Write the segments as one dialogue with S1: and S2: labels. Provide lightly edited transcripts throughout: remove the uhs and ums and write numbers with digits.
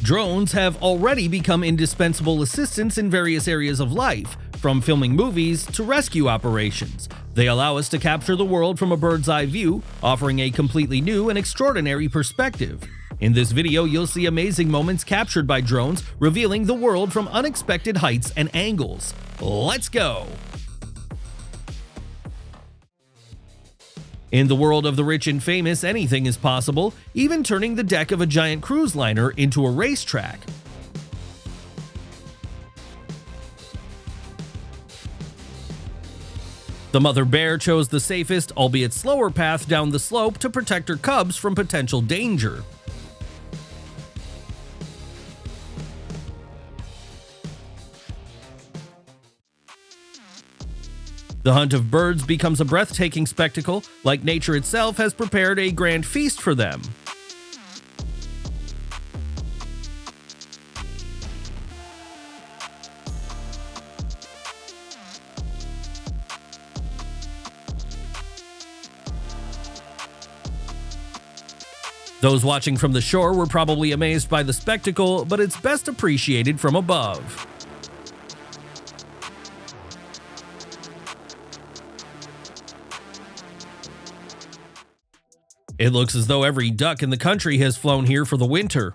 S1: Drones have already become indispensable assistants in various areas of life, from filming movies to rescue operations. They allow us to capture the world from a bird's eye view, offering a completely new and extraordinary perspective. In this video, you'll see amazing moments captured by drones, revealing the world from unexpected heights and angles. Let's go! In the world of the rich and famous, anything is possible, even turning the deck of a giant cruise liner into a racetrack. The mother bear chose the safest, albeit slower path down the slope to protect her cubs from potential danger. The hunt of birds becomes a breathtaking spectacle, like nature itself has prepared a grand feast for them. Those watching from the shore were probably amazed by the spectacle, but it's best appreciated from above. It looks as though every duck in the country has flown here for the winter.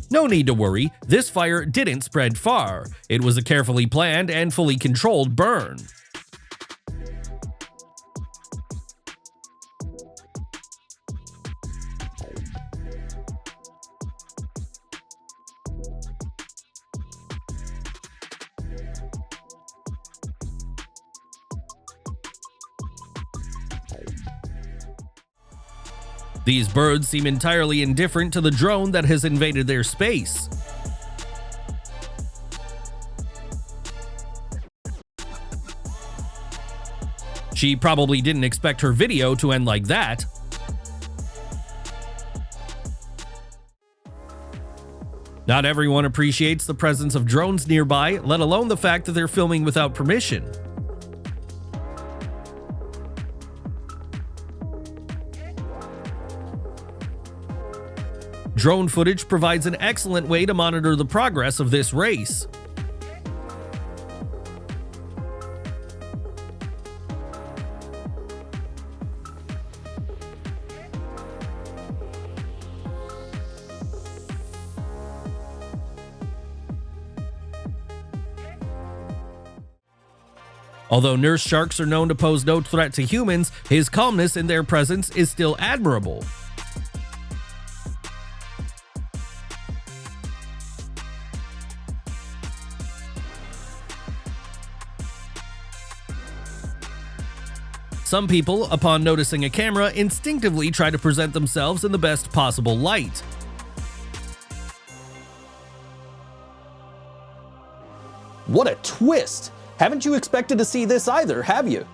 S1: No need to worry, this fire didn't spread far. It was a carefully planned and fully controlled burn. These birds seem entirely indifferent to the drone that has invaded their space. She probably didn't expect her video to end like that. Not everyone appreciates the presence of drones nearby, let alone the fact that they're filming without permission. Drone footage provides an excellent way to monitor the progress of this race. Although nurse sharks are known to pose no threat to humans, his calmness in their presence is still admirable. Some people, upon noticing a camera, instinctively try to present themselves in the best possible light.
S2: What a twist! Haven't you expected to see this either, have you?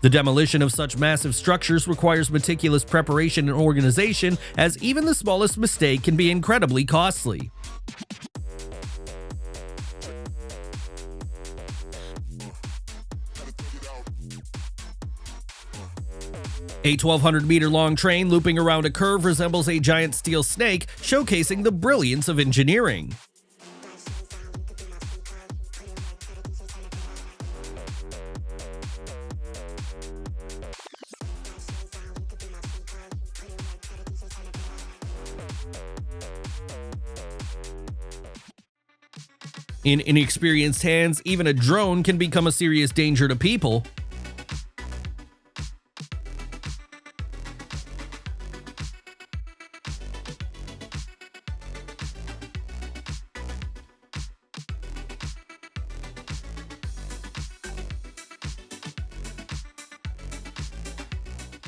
S1: The demolition of such massive structures requires meticulous preparation and organization, as even the smallest mistake can be incredibly costly. A 1,200-meter-long train looping around a curve resembles a giant steel snake, showcasing the brilliance of engineering. In inexperienced hands, even a drone can become a serious danger to people.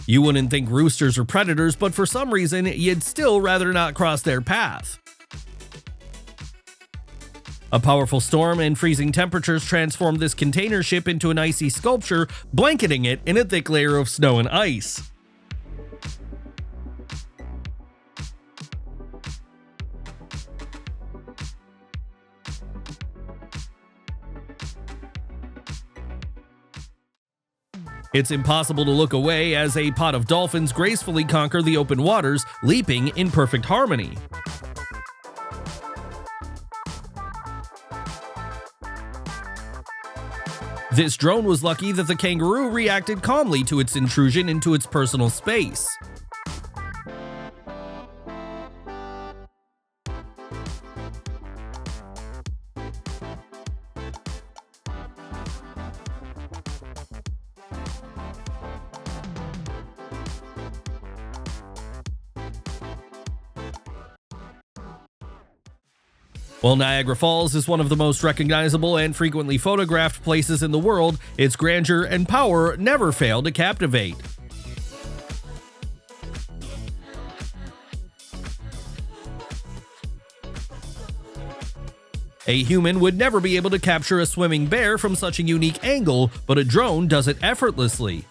S1: You wouldn't think roosters are predators, but for some reason, you'd still rather not cross their path. A powerful storm and freezing temperatures transformed this container ship into an icy sculpture, blanketing it in a thick layer of snow and ice. It's impossible to look away as a pod of dolphins gracefully conquer the open waters, leaping in perfect harmony. This drone was lucky that the kangaroo reacted calmly to its intrusion into its personal space. While Niagara Falls is one of the most recognizable and frequently photographed places in the world, its grandeur and power never fail to captivate. A human would never be able to capture a swimming bear from such a unique angle, but a drone does it effortlessly.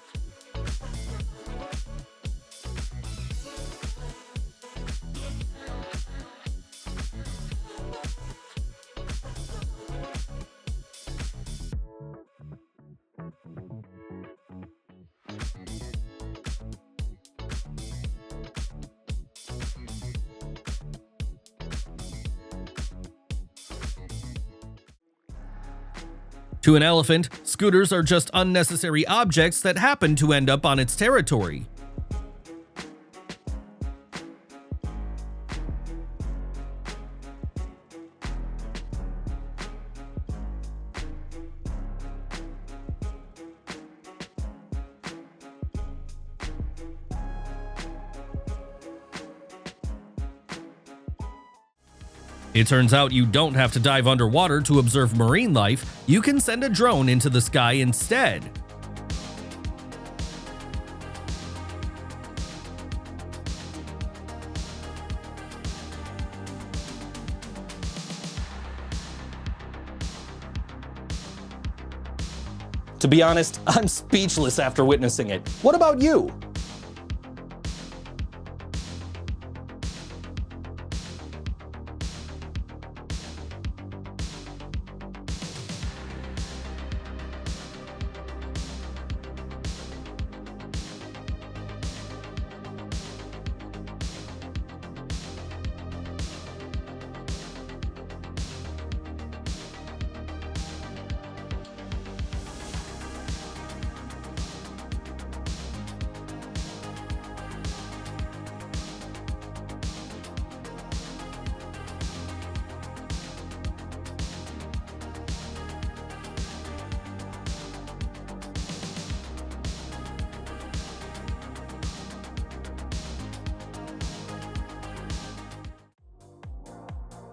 S1: To an elephant, scooters are just unnecessary objects that happen to end up on its territory. It turns out you don't have to dive underwater to observe marine life, you can send a drone into the sky instead.
S2: To be honest, I'm speechless after witnessing it. What about you?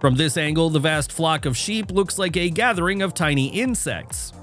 S1: From this angle, the vast flock of sheep looks like a gathering of tiny insects.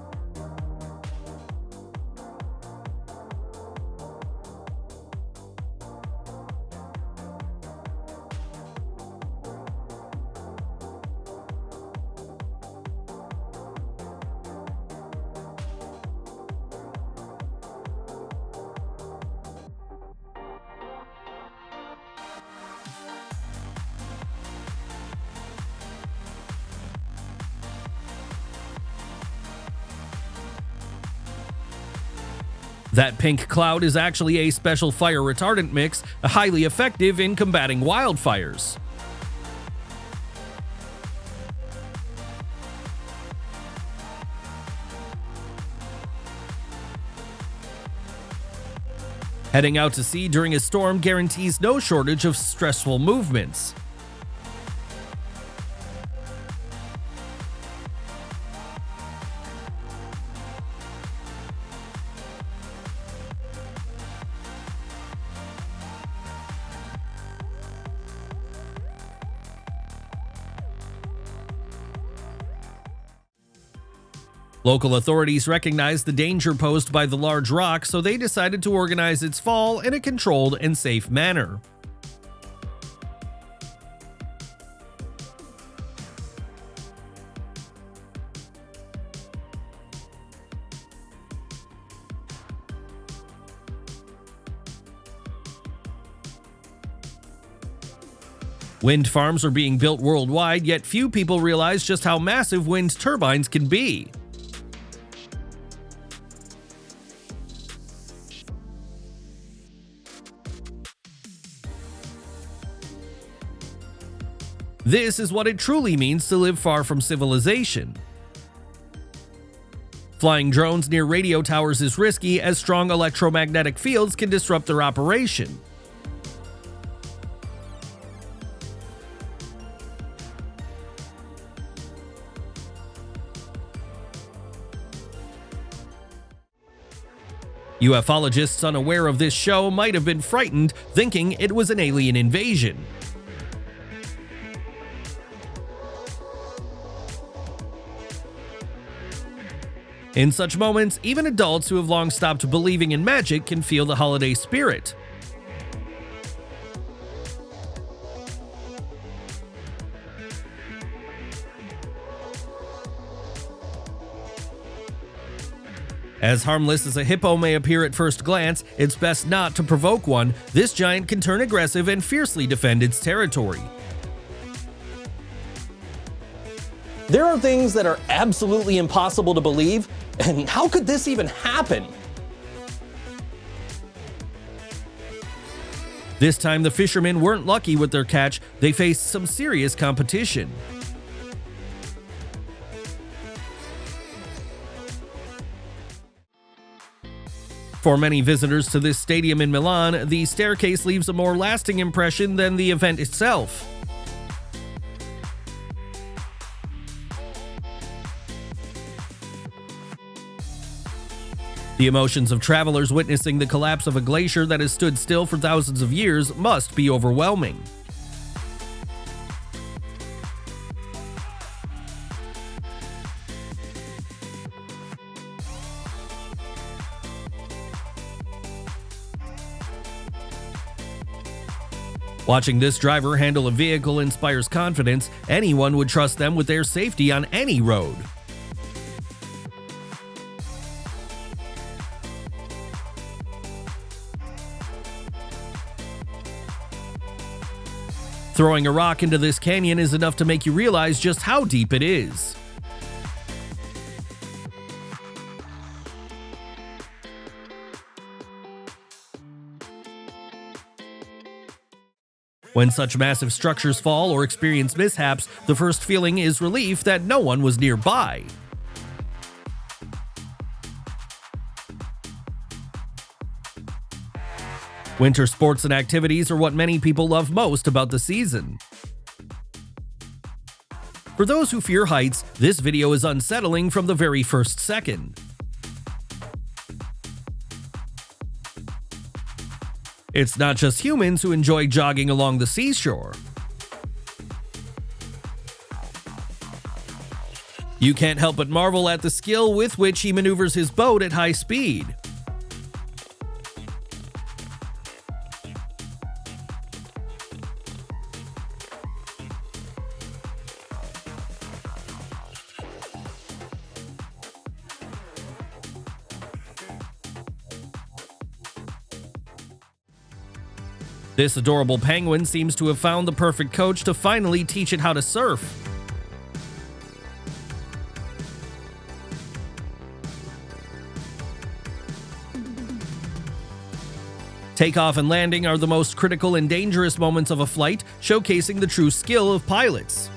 S1: That pink cloud is actually a special fire retardant mix, highly effective in combating wildfires. Heading out to sea during a storm guarantees no shortage of stressful movements. Local authorities recognized the danger posed by the large rock, so they decided to organize its fall in a controlled and safe manner. Wind farms are being built worldwide, yet few people realize just how massive wind turbines can be. This is what it truly means to live far from civilization. Flying drones near radio towers is risky, as strong electromagnetic fields can disrupt their operation. UFOlogists unaware of this show might have been frightened, thinking it was an alien invasion. In such moments, even adults who have long stopped believing in magic can feel the holiday spirit. As harmless as a hippo may appear at first glance, it's best not to provoke one. This giant can turn aggressive and fiercely defend its territory.
S2: There are things that are absolutely impossible to believe, and how could this even happen?
S1: This time the fishermen weren't lucky with their catch, they faced some serious competition. For many visitors to this stadium in Milan, the staircase leaves a more lasting impression than the event itself. The emotions of travelers witnessing the collapse of a glacier that has stood still for thousands of years must be overwhelming. Watching this driver handle a vehicle inspires confidence. Anyone would trust them with their safety on any road. Throwing a rock into this canyon is enough to make you realize just how deep it is. When such massive structures fall or experience mishaps, the first feeling is relief that no one was nearby. Winter sports and activities are what many people love most about the season. For those who fear heights, this video is unsettling from the very first second. It's not just humans who enjoy jogging along the seashore. You can't help but marvel at the skill with which he maneuvers his boat at high speed. This adorable penguin seems to have found the perfect coach to finally teach it how to surf. Takeoff and landing are the most critical and dangerous moments of a flight, showcasing the true skill of pilots.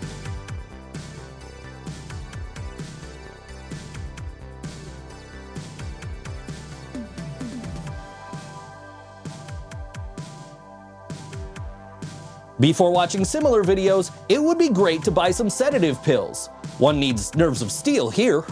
S2: Before watching similar videos, it would be great to buy some sedative pills. One needs nerves of steel here.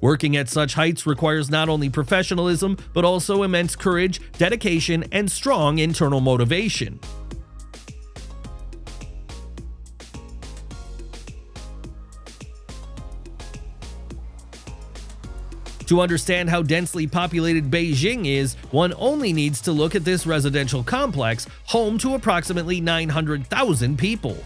S1: Working at such heights requires not only professionalism, but also immense courage, dedication, and strong internal motivation. To understand how densely populated Beijing is, one only needs to look at this residential complex, home to approximately 900,000 people.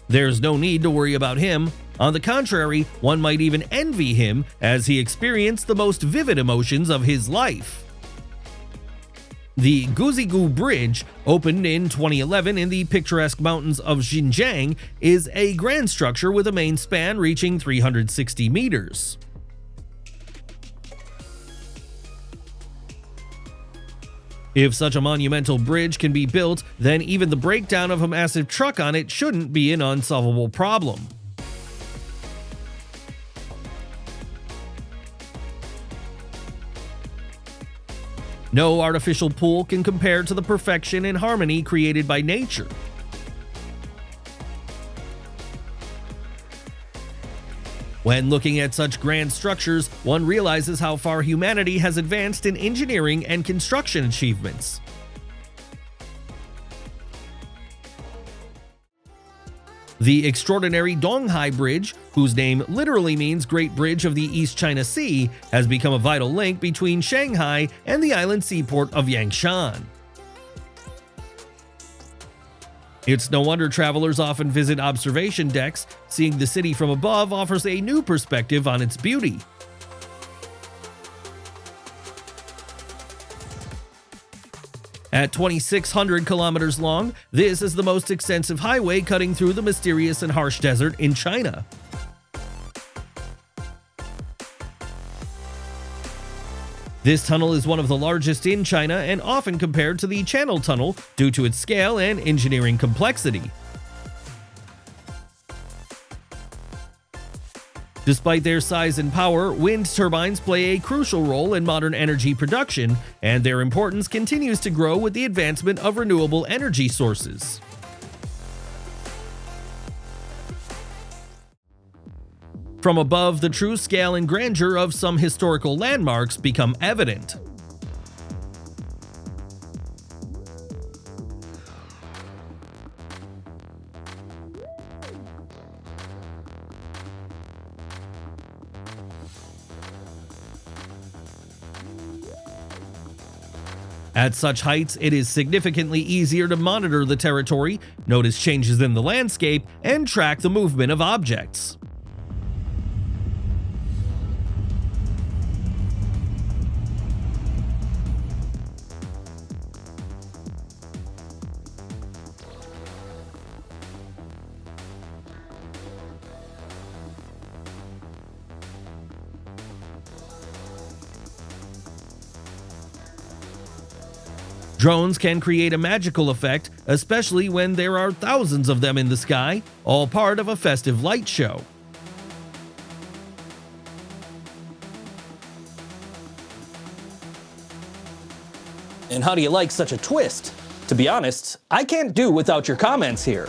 S1: There's no need to worry about him. On the contrary, one might even envy him as he experienced the most vivid emotions of his life. The Guzigu Bridge, opened in 2011 in the picturesque mountains of Xinjiang, is a grand structure with a main span reaching 360 meters. If such a monumental bridge can be built, then even the breakdown of a massive truck on it shouldn't be an unsolvable problem. No artificial pool can compare to the perfection and harmony created by nature. When looking at such grand structures, one realizes how far humanity has advanced in engineering and construction achievements. The extraordinary Donghai Bridge, whose name literally means Great Bridge of the East China Sea, has become a vital link between Shanghai and the island seaport of Yangshan. It's no wonder travelers often visit observation decks. Seeing the city from above offers a new perspective on its beauty. At 2,600 kilometers long, this is the most extensive highway cutting through the mysterious and harsh desert in China. This tunnel is one of the largest in China and often compared to the Channel Tunnel due to its scale and engineering complexity. Despite their size and power, wind turbines play a crucial role in modern energy production, and their importance continues to grow with the advancement of renewable energy sources. From above, the true scale and grandeur of some historical landmarks become evident. At such heights, it is significantly easier to monitor the territory, notice changes in the landscape, and track the movement of objects. Drones can create a magical effect, especially when there are thousands of them in the sky, all part of a festive light show.
S2: And how do you like such a twist? To be honest, I can't do without your comments here.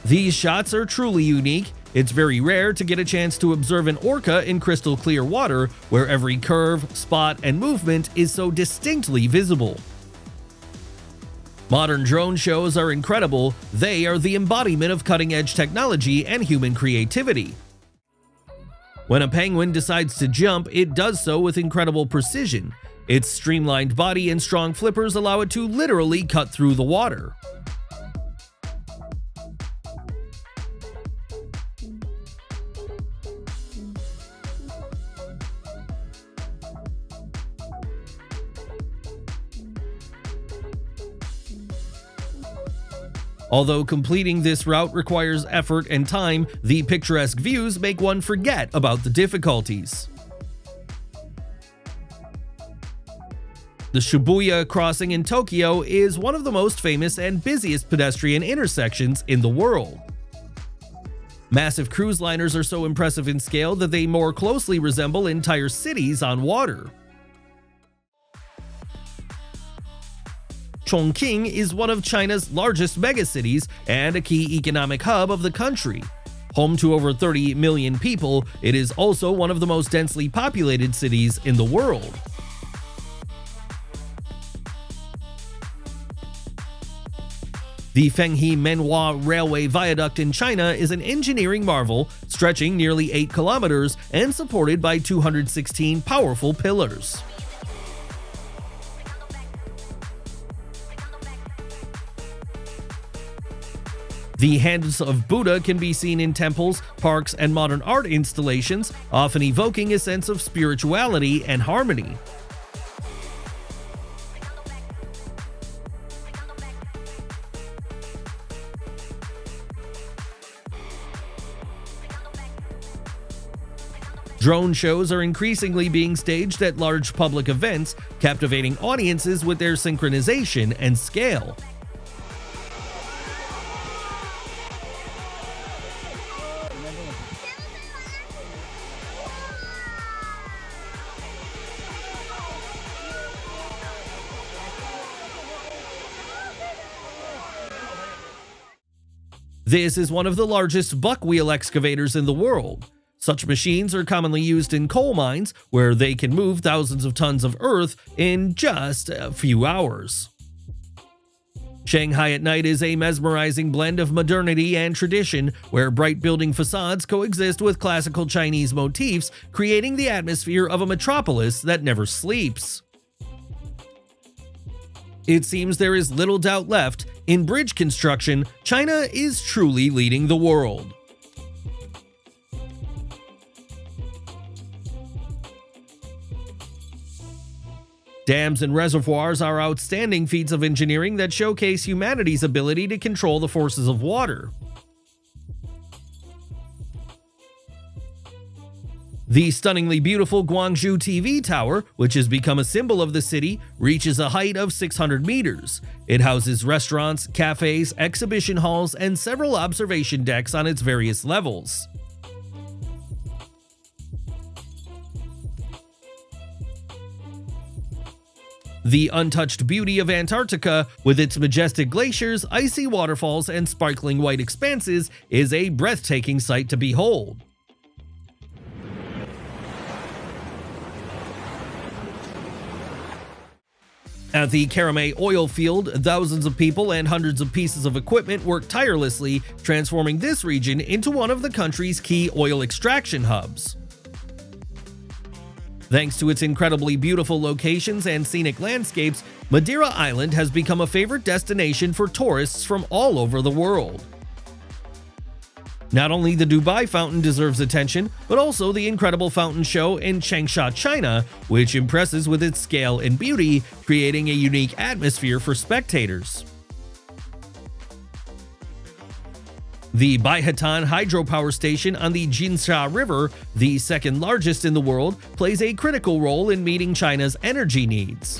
S1: These shots are truly unique. It's very rare to get a chance to observe an orca in crystal clear water, where every curve, spot, and movement is so distinctly visible. Modern drone shows are incredible. They are the embodiment of cutting-edge technology and human creativity. When a penguin decides to jump, it does so with incredible precision. Its streamlined body and strong flippers allow it to literally cut through the water. Although completing this route requires effort and time, the picturesque views make one forget about the difficulties. The Shibuya crossing in Tokyo is one of the most famous and busiest pedestrian intersections in the world. Massive cruise liners are so impressive in scale that they more closely resemble entire cities on water. Chongqing is one of China's largest megacities and a key economic hub of the country. Home to over 30 million people, it is also one of the most densely populated cities in the world. The Fenghe-Menhua Railway Viaduct in China is an engineering marvel stretching nearly 8 kilometers and supported by 216 powerful pillars. The hands of Buddha can be seen in temples, parks, and modern art installations, often evoking a sense of spirituality and harmony. Drone shows are increasingly being staged at large public events, captivating audiences with their synchronization and scale. This is one of the largest buckwheel excavators in the world. Such machines are commonly used in coal mines, where they can move thousands of tons of earth in just a few hours. Shanghai at night is a mesmerizing blend of modernity and tradition, where bright building facades coexist with classical Chinese motifs, creating the atmosphere of a metropolis that never sleeps. It seems there is little doubt left. In bridge construction, China is truly leading the world. Dams and reservoirs are outstanding feats of engineering that showcase humanity's ability to control the forces of water. The stunningly beautiful Guangzhou TV Tower, which has become a symbol of the city, reaches a height of 600 meters. It houses restaurants, cafes, exhibition halls, and several observation decks on its various levels. The untouched beauty of Antarctica, with its majestic glaciers, icy waterfalls, and sparkling white expanses, is a breathtaking sight to behold. At the Karamay oil field, thousands of people and hundreds of pieces of equipment work tirelessly, transforming this region into one of the country's key oil extraction hubs. Thanks to its incredibly beautiful locations and scenic landscapes, Madeira Island has become a favorite destination for tourists from all over the world. Not only the Dubai fountain deserves attention, but also the incredible fountain show in Changsha, China, which impresses with its scale and beauty, creating a unique atmosphere for spectators. The Baihatan hydropower station on the Jinsha River, the second largest in the world, plays a critical role in meeting China's energy needs.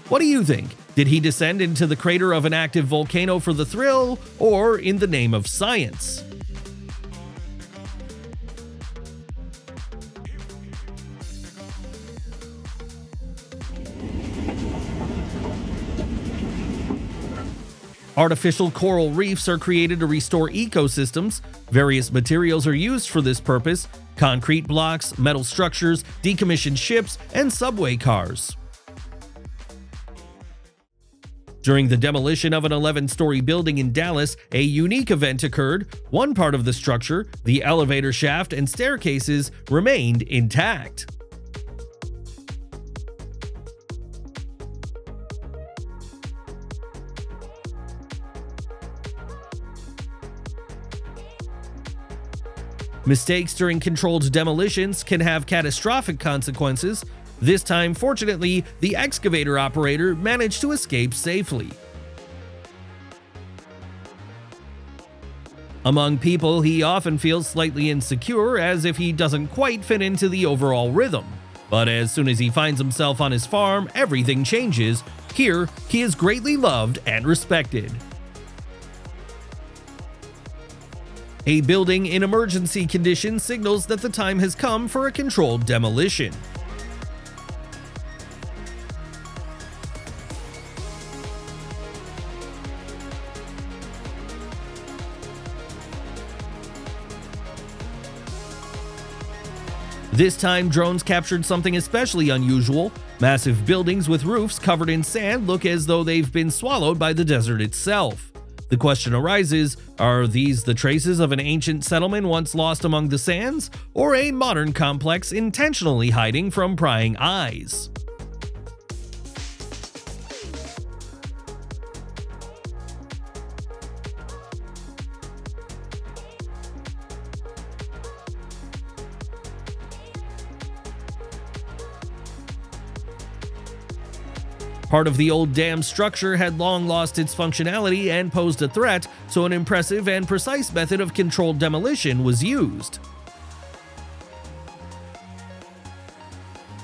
S1: What do you think? Did he descend into the crater of an active volcano for the thrill, or in the name of science? Artificial coral reefs are created to restore ecosystems. Various materials are used for this purpose: concrete blocks, metal structures, decommissioned ships, and subway cars. During the demolition of an 11-story building in Dallas, a unique event occurred. One part of the structure, the elevator shaft and staircases, remained intact. Mistakes during controlled demolitions can have catastrophic consequences. This time, fortunately, the excavator operator managed to escape safely. Among people, he often feels slightly insecure, as if he doesn't quite fit into the overall rhythm. But as soon as he finds himself on his farm, everything changes. Here, he is greatly loved and respected. A building in emergency condition signals that the time has come for a controlled demolition. This time, drones captured something especially unusual. Massive buildings with roofs covered in sand look as though they've been swallowed by the desert itself. The question arises, are these the traces of an ancient settlement once lost among the sands, or a modern complex intentionally hiding from prying eyes? Part of the old dam structure had long lost its functionality and posed a threat, so an impressive and precise method of controlled demolition was used.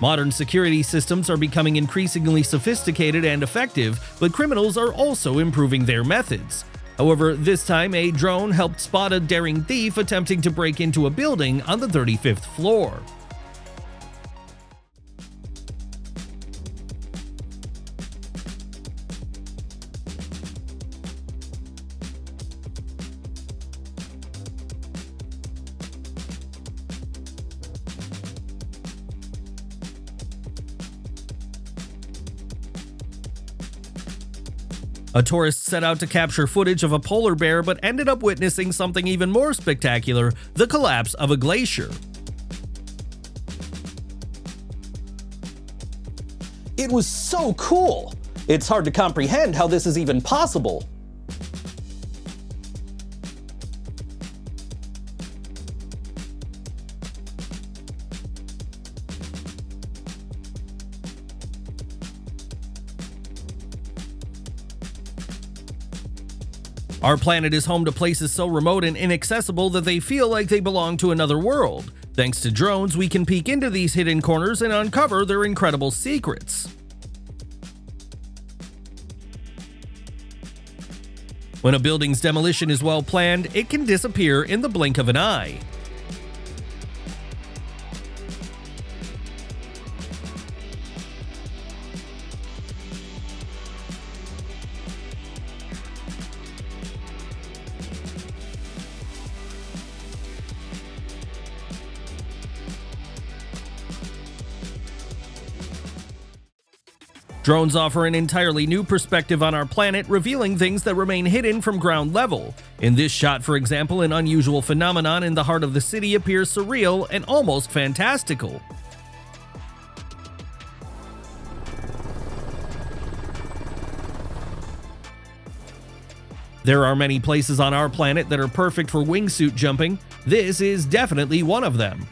S1: Modern security systems are becoming increasingly sophisticated and effective, but criminals are also improving their methods. However, this time a drone helped spot a daring thief attempting to break into a building on the 35th floor. A tourist set out to capture footage of a polar bear but ended up witnessing something even more spectacular: the collapse of a glacier.
S2: It was so cool! It's hard to comprehend how this is even possible.
S1: Our planet is home to places so remote and inaccessible that they feel like they belong to another world. Thanks to drones, we can peek into these hidden corners and uncover their incredible secrets. When a building's demolition is well planned, it can disappear in the blink of an eye. Drones offer an entirely new perspective on our planet, revealing things that remain hidden from ground level. In this shot, for example, an unusual phenomenon in the heart of the city appears surreal and almost fantastical. There are many places on our planet that are perfect for wingsuit jumping. This is definitely one of them.